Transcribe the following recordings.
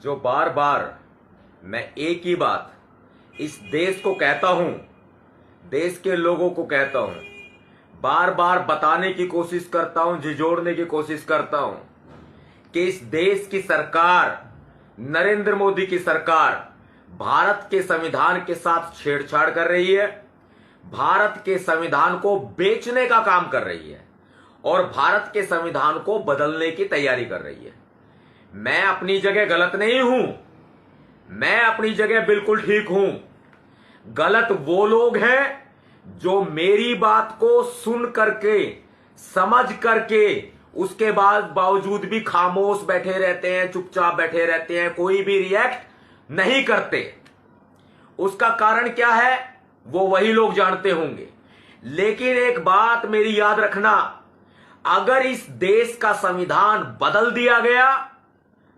जो बार बार मैं एक ही बात इस देश को कहता हूं, देश के लोगों को कहता हूं, बार बार बताने की कोशिश करता हूं, झिझोड़ने की कोशिश करता हूं कि इस देश की सरकार, नरेंद्र मोदी की सरकार भारत के संविधान के साथ छेड़छाड़ कर रही है, भारत के संविधान को बेचने का काम कर रही है और भारत के संविधान को बदलने की तैयारी कर रही है। मैं अपनी जगह गलत नहीं हूं, मैं अपनी जगह बिल्कुल ठीक हूं। गलत वो लोग हैं जो मेरी बात को सुन करके, समझ करके, उसके बाद बावजूद भी खामोश बैठे रहते हैं, चुपचाप बैठे रहते हैं, कोई भी रिएक्ट नहीं करते। उसका कारण क्या है वो वही लोग जानते होंगे। लेकिन एक बात मेरी याद रखना, अगर इस देश का संविधान बदल दिया गया,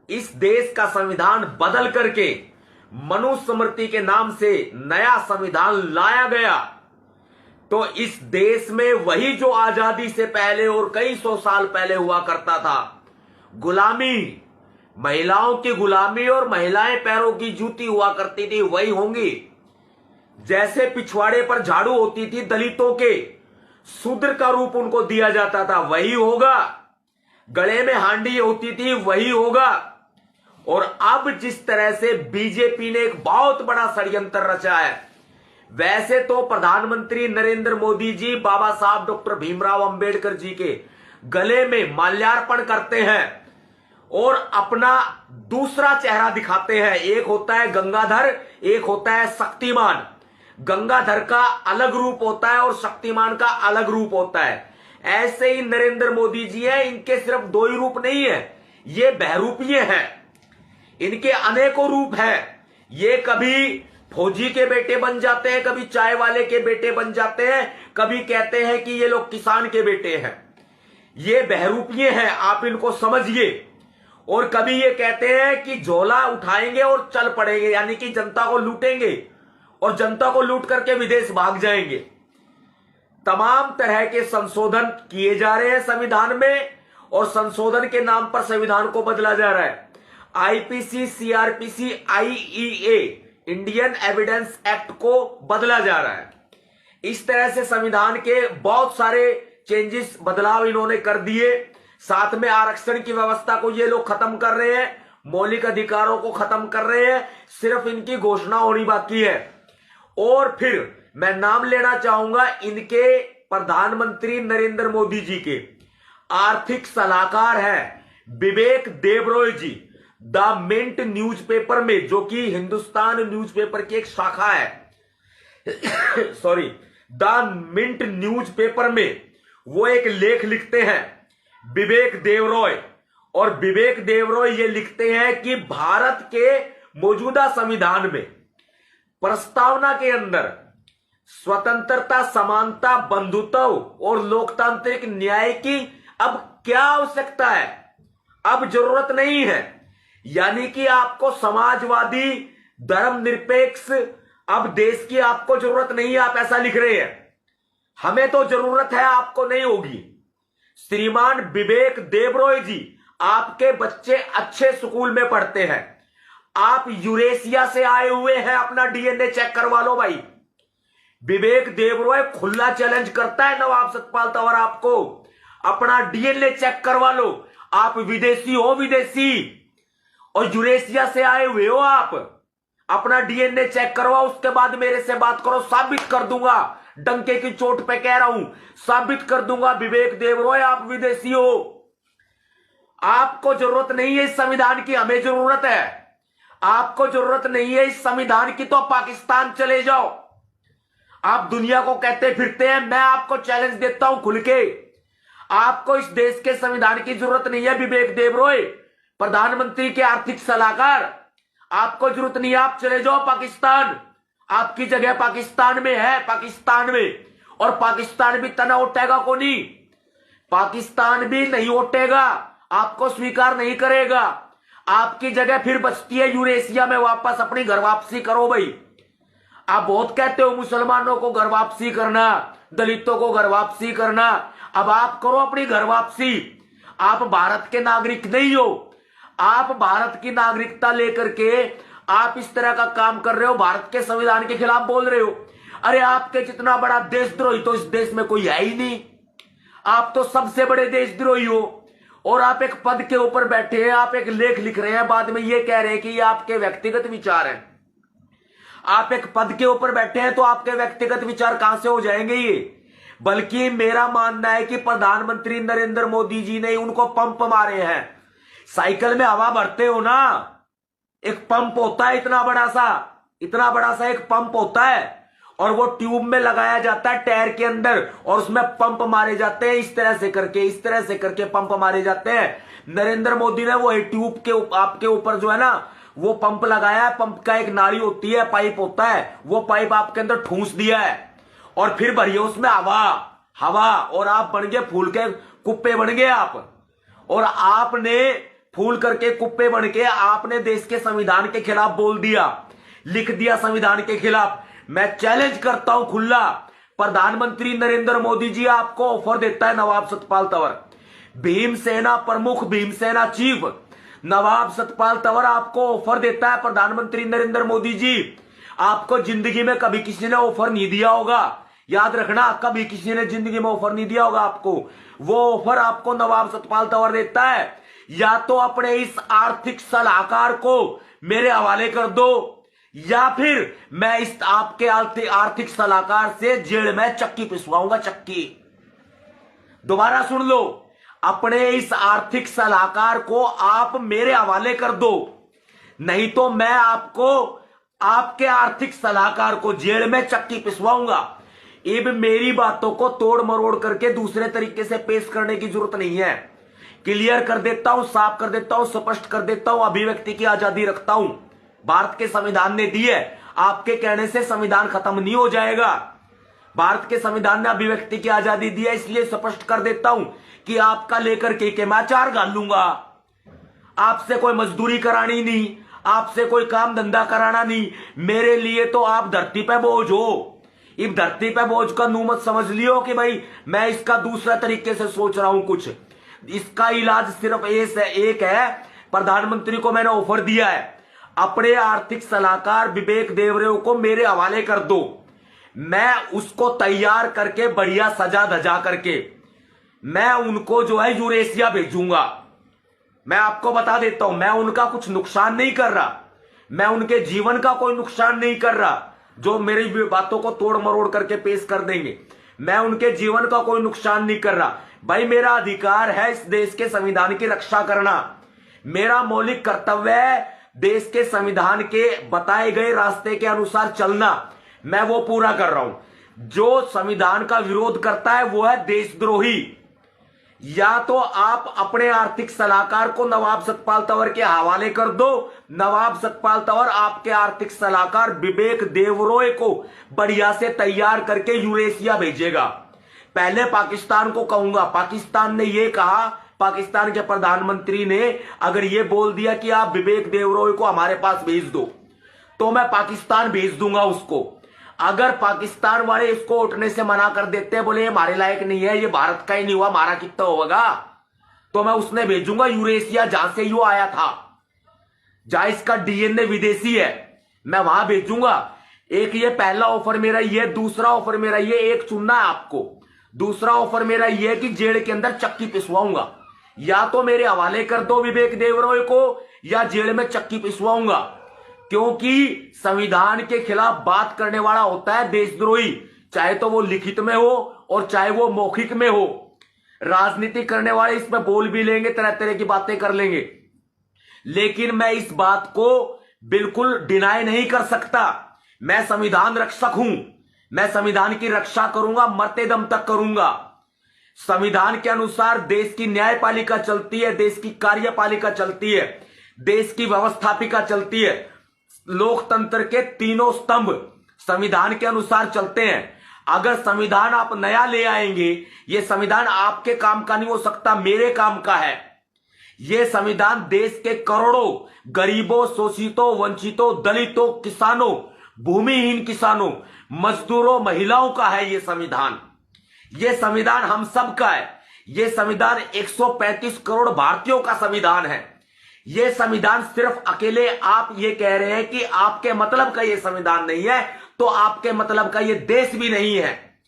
इस देश का संविधान बदल करके मनुस्मृति के नाम से नया संविधान लाया गया, तो इस देश में वही जो आजादी से पहले और कई सौ साल पहले हुआ करता था, गुलामी, महिलाओं की गुलामी और महिलाएं पैरों की जूती हुआ करती थी, वही होंगी। जैसे पिछवाड़े पर झाड़ू होती थी दलितों के, शूद्र का रूप उनको दिया जाता था, वही होगा। गले में हांडी होती थी, वही होगा। और अब जिस तरह से बीजेपी ने एक बहुत बड़ा षड्यंत्र रचा है, वैसे तो प्रधानमंत्री नरेंद्र मोदी जी बाबा साहब डॉक्टर भीमराव अंबेडकर जी के गले में माल्यार्पण करते हैं और अपना दूसरा चेहरा दिखाते हैं। एक होता है गंगाधर, एक होता है शक्तिमान। गंगाधर का अलग रूप होता है और शक्तिमान का अलग रूप होता है। ऐसे ही नरेंद्र मोदी जी हैं, इनके सिर्फ दो ही रूप नहीं है, ये बहरूपीय हैं, इनके अनेकों रूप हैं। ये कभी फौजी के बेटे बन जाते हैं, कभी चाय वाले के बेटे बन जाते हैं, कभी कहते हैं कि ये लोग किसान के बेटे हैं। ये बहरूपीय हैं, आप इनको समझिए। और कभी ये कहते हैं कि झोला उठाएंगे और चल पड़ेंगे, यानी कि जनता को लूटेंगे और जनता को लूट करके विदेश भाग जाएंगे। तमाम तरह के संशोधन किए जा रहे हैं संविधान में और संशोधन के नाम पर संविधान को बदला जा रहा है। IPC, CrPC, IEA, Indian evidence act को बदला जा रहा है। इस तरह से संविधान के बहुत सारे चेंजेस, बदलाव इन्होंने कर दिए। साथ में आरक्षण की व्यवस्था को ये लोग खत्म कर रहे हैं, मौलिक अधिकारों को खत्म कर रहे हैं, सिर्फ इनकी घोषणा होनी बाकी है। और फिर मैं नाम लेना चाहूंगा इनके प्रधानमंत्री नरेंद्र मोदी जी के आर्थिक सलाहकार हैं विवेक देबरॉय जी। द मिंट न्यूज़पेपर में, जो कि हिंदुस्तान न्यूज़पेपर की एक शाखा है सॉरी, द मिंट न्यूज़पेपर में वो एक लेख लिखते हैं विवेक देबरॉय। और विवेक देबरॉय ये लिखते हैं कि भारत के मौजूदा संविधान में प्रस्तावना के अंदर स्वतंत्रता, समानता, बंधुत्व और लोकतांत्रिक न्याय की अब क्या आवश्यकता है, अब जरूरत नहीं है। यानी कि आपको समाजवादी, धर्मनिरपेक्ष अब देश की आपको जरूरत नहीं है, आप ऐसा लिख रहे हैं। हमें तो जरूरत है, आपको नहीं होगी। श्रीमान विवेक देबरॉय जी, आपके बच्चे अच्छे स्कूल में पढ़ते हैं, आप यूरेशिया से आए हुए हैं, अपना डीएनए चेक करवा लो भाई। विवेक देबरॉय खुला चैलेंज करता है नवाब सतपाल तंवर आपको, अपना डीएनए चेक करवा लो। आप विदेशी हो, विदेशी, और यूरेशिया से आए हुए हो आप, अपना डीएनए चेक करवाओ, उसके बाद मेरे से बात करो। साबित कर दूंगा, डंके की चोट पे कह रहा हूं, साबित कर दूंगा विवेक देबरॉय आप विदेशी हो। आपको जरूरत नहीं है इस संविधान की, हमें जरूरत है। आपको जरूरत नहीं है इस संविधान की, तो पाकिस्तान चले जाओ। आप दुनिया को कहते फिरते हैं, मैं आपको चैलेंज देता हूं खुल के, आपको इस देश के संविधान की जरूरत नहीं है। विवेक देबरॉय, प्रधानमंत्री के आर्थिक सलाहकार, आपको जरूरत नहीं है, आप चले जाओ पाकिस्तान। आपकी जगह पाकिस्तान में है, पाकिस्तान में। और पाकिस्तान भी तना उठेगा को नहीं, पाकिस्तान भी नहीं उठेगा, आपको स्वीकार नहीं करेगा। आपकी जगह फिर बचती है यूरेशिया में, वापस अपनी घर वापसी करो भाई। आप बहुत कहते हो मुसलमानों को घर वापसी करना, दलितों को घर वापसी करना, अब आप करो अपनी घर वापसी। आप भारत के नागरिक नहीं हो, आप भारत की नागरिकता लेकर के आप इस तरह का काम कर रहे हो, भारत के संविधान के खिलाफ बोल रहे हो। अरे आपके जितना बड़ा देशद्रोही तो इस देश में कोई है ही नहीं। आप तो सबसे बड़े देशद्रोही हो और आप एक पद के ऊपर बैठे हैं, आप एक लेख लिख रहे हैं, बाद में ये कह रहे हैं कि ये आपके व्यक्तिगत विचार हैं। आप एक पद के ऊपर बैठे हैं तो आपके व्यक्तिगत विचार कहां से हो जाएंगे ये? बल्कि मेरा मानना है कि प्रधानमंत्री नरेंद्र मोदी जी ने उनको पंप मारे हैं। साइकिल में हवा भरते हो ना, एक पंप होता है इतना बड़ा सा एक पंप होता है और वो ट्यूब में लगाया जाता है टायर के अंदर और उसमें पंप मारे जाते हैं। इस तरह से करके पंप मारे जाते हैं। नरेंद्र मोदी ने वो ट्यूब के आपके ऊपर जो है ना वो पंप लगाया है। पंप का एक नाली होती है, पाइप होता है, वो पाइप आपके अंदर ठूंस दिया है और फिर भरिए उसमें हवा और आप बन गए फूल के कुप्पे बन गए आप। और आपने फूल करके कुप्पे बन के आपने देश के संविधान के खिलाफ बोल दिया, लिख दिया संविधान के खिलाफ। मैं चैलेंज करता हूं खुला, प्रधानमंत्री नरेंद्र मोदी जी आपको ऑफर देता है नवाब सतपाल तंवर, भीमसेना प्रमुख, भीमसेना चीफ नवाब सतपाल तंवर आपको ऑफर देता है। प्रधानमंत्री नरेंद्र मोदी जी आपको जिंदगी में कभी किसी ने ऑफर नहीं दिया होगा, याद रखना, कभी किसी ने जिंदगी में ऑफर नहीं दिया होगा आपको। वो ऑफर आपको नवाब सतपाल तंवर देता है। या तो अपने इस आर्थिक सलाहकार को मेरे हवाले कर दो या फिर मैं इस आपके आर्थिक सलाहकार से जेल में चक्की पिसवाऊंगा, चक्की। दोबारा सुन लो, अपने इस आर्थिक सलाहकार को आप मेरे हवाले कर दो, नहीं तो मैं आपको आपके आर्थिक सलाहकार को जेल में चक्की पिसवाऊंगा। अब मेरी बातों को तोड़ मरोड़ करके दूसरे तरीके से पेश करने की जरूरत नहीं है। क्लियर कर देता हूं, साफ कर देता हूं, स्पष्ट कर देता हूं, अभिव्यक्ति की आजादी रखता हूं। भारत के संविधान ने दी है, आपके कहने से संविधान खत्म नहीं हो जाएगा। भारत के संविधान ने अभिव्यक्ति की आजादी दी है, इसलिए स्पष्ट कर देता हूं कि आपका लेकर के मैं चार गाल लूंगा। आपसे कोई मजदूरी करानी नहीं, आपसे कोई काम धंधा कराना नहीं। मेरे लिए तो आप धरती पे बोझ हो। इस धरती पे बोझ का नू मत समझ लियो कि भाई मैं इसका दूसरा तरीके से सोच रहा हूं कुछ। इसका इलाज सिर्फ एक है, प्रधानमंत्री को मैंने ऑफर दिया है, अपने आर्थिक सलाहकार विवेक देवरेव को मेरे हवाले कर दो। मैं उसको तैयार करके बढ़िया सजा धजा करके मैं उनको जो है यूरेशिया भेजूंगा। मैं आपको बता देता हूं, मैं उनका कुछ नुकसान नहीं कर रहा, मैं उनके जीवन का कोई नुकसान नहीं कर रहा जो मेरी बातों को तोड़ मरोड़ करके पेश कर देंगे। मैं उनके जीवन का कोई नुकसान नहीं कर रहा। भाई मेरा अधिकार है इस देश के संविधान की रक्षा करना, मेरा मौलिक कर्तव्य है देश के संविधान के बताए गए रास्ते के अनुसार चलना, मैं वो पूरा कर रहा हूं। जो संविधान का विरोध करता है वो है देशद्रोही। या तो आप अपने आर्थिक सलाहकार को नवाब सतपाल तंवर के हवाले कर दो, नवाब सतपाल तंवर आपके आर्थिक सलाहकार विवेक देवरोय को बढ़िया से तैयार करके यूरेशिया भेजेगा। पहले पाकिस्तान को कहूंगा, पाकिस्तान ने ये कहा, पाकिस्तान के प्रधानमंत्री ने अगर ये बोल दिया कि आप विवेक देवरोय को हमारे पास भेज दो तो मैं पाकिस्तान भेज दूंगा उसको। अगर पाकिस्तान वाले इसको उठने से मना कर देते हैं, बोले ये हमारे लायक नहीं है, ये भारत का ही नहीं हुआ, हमारा कितना होगा, तो मैं उसने भेजूंगा यूरेशिया, जहां से यो आया था, जहां इसका डीएनए विदेशी है, मैं वहां भेजूंगा। एक ये पहला ऑफर मेरा ये, दूसरा ऑफर मेरा ये, एक चुनना है आपको। दूसरा ऑफर मेरा ये कि जेल के अंदर चक्की पिसवाऊंगा, या तो मेरे हवाले कर दो विवेक देवरोय को या जेल में चक्की पिसवाऊंगा। क्योंकि संविधान के खिलाफ बात करने वाला होता है देशद्रोही, चाहे तो वो लिखित में हो और चाहे वो मौखिक में हो। राजनीति करने वाले इसमें बोल भी लेंगे, तरह तरह की बातें कर लेंगे, लेकिन मैं इस बात को बिल्कुल डिनाई नहीं कर सकता। मैं संविधान रक्षक हूं, मैं संविधान की रक्षा करूंगा, मरते दम तक करूंगा। संविधान के अनुसार देश की न्यायपालिका चलती है, देश की कार्यपालिका चलती है, देश की व्यवस्थापिका चलती है। लोकतंत्र के तीनों स्तंभ संविधान के अनुसार चलते हैं। अगर संविधान आप नया ले आएंगे, ये संविधान आपके काम का नहीं हो सकता, मेरे काम का है। ये संविधान देश के करोड़ों गरीबों, शोषितों, वंचितों, दलितों, किसानों, भूमिहीन किसानों, मजदूरों, महिलाओं का है ये संविधान। ये संविधान हम सब का है। ये संविधान 135 करोड़ भारतीयों का संविधान है। ये संविधान सिर्फ अकेले आप ये कह रहे हैं कि आपके मतलब का ये संविधान नहीं है, तो आपके मतलब का ये देश भी नहीं है।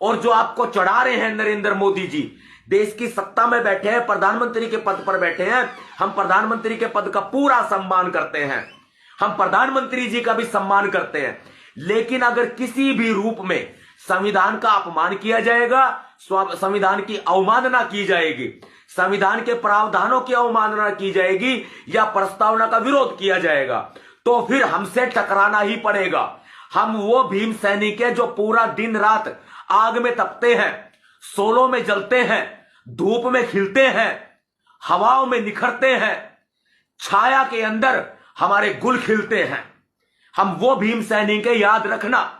और जो आपको चढ़ा रहे हैं नरेंद्र मोदी जी, देश की सत्ता में बैठे हैं, प्रधानमंत्री के पद पर बैठे हैं। हम प्रधानमंत्री के पद का पूरा सम्मान करते हैं, हम प्रधानमंत्री जी का भी सम्मान करते हैं। लेकिन अगर किसी भी रूप में संविधान का अपमान किया जाएगा, संविधान की अवमानना की जाएगी, संविधान के प्रावधानों की अवमानना की जाएगी या प्रस्तावना का विरोध किया जाएगा, तो फिर हमसे टकराना ही पड़ेगा। हम वो भीम सैनिक हैं जो पूरा दिन रात आग में तपते हैं, सोलों में जलते हैं, धूप में खिलते हैं, हवाओं में निखरते हैं, छाया के अंदर हमारे गुल खिलते हैं। हम वो भीम सैनिक हैं, याद रखना।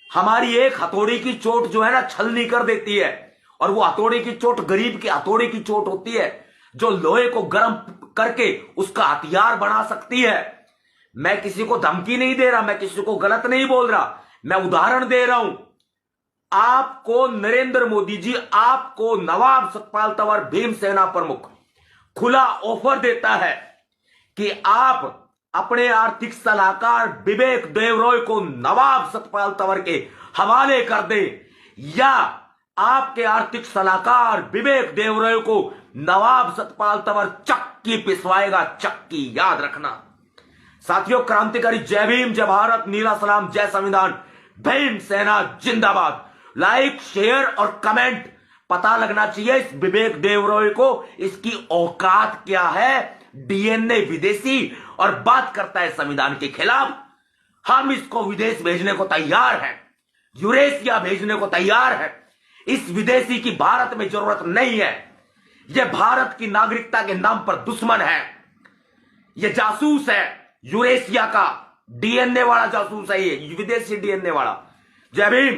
हमारी एक हथौड़ी की चोट जो है ना छलनी कर देती है, और वो हथौड़ी की चोट गरीब की हथौड़ी की चोट होती है जो लोहे को गर्म करके उसका हथियार बना सकती है। मैं किसी को धमकी नहीं दे रहा, मैं किसी को गलत नहीं बोल रहा, मैं उदाहरण दे रहा हूं। आपको नरेंद्र मोदी जी, आपको नवाब सतपाल तंवर भीम सेना प्रमुख खुला ऑफर देता है कि आप अपने आर्थिक सलाहकार विवेक देवरॉय को नवाब सतपाल तंवर के हवाले कर दे, या आपके आर्थिक सलाहकार विवेक देवरॉय को नवाब सतपाल तंवर चक्की पिसवाएगा, चक्की। याद रखना साथियों। क्रांतिकारी जय भीम, जय भारत, नीला सलाम, जय संविधान, भीम सेना जिंदाबाद। लाइक, शेयर और कमेंट। पता लगना चाहिए इस विवेक देवरॉय को, इसकी औकात क्या है। डीएनए विदेशी और बात करता है संविधान के खिलाफ। हम इसको विदेश भेजने को तैयार हैं, यूरेशिया भेजने को तैयार है। इस विदेशी की भारत में जरूरत नहीं है। यह भारत की नागरिकता के नाम पर दुश्मन है, यह जासूस है, यूरेशिया का डीएनए वाला जासूस है, ये विदेशी डीएनए वाला। जय भीम।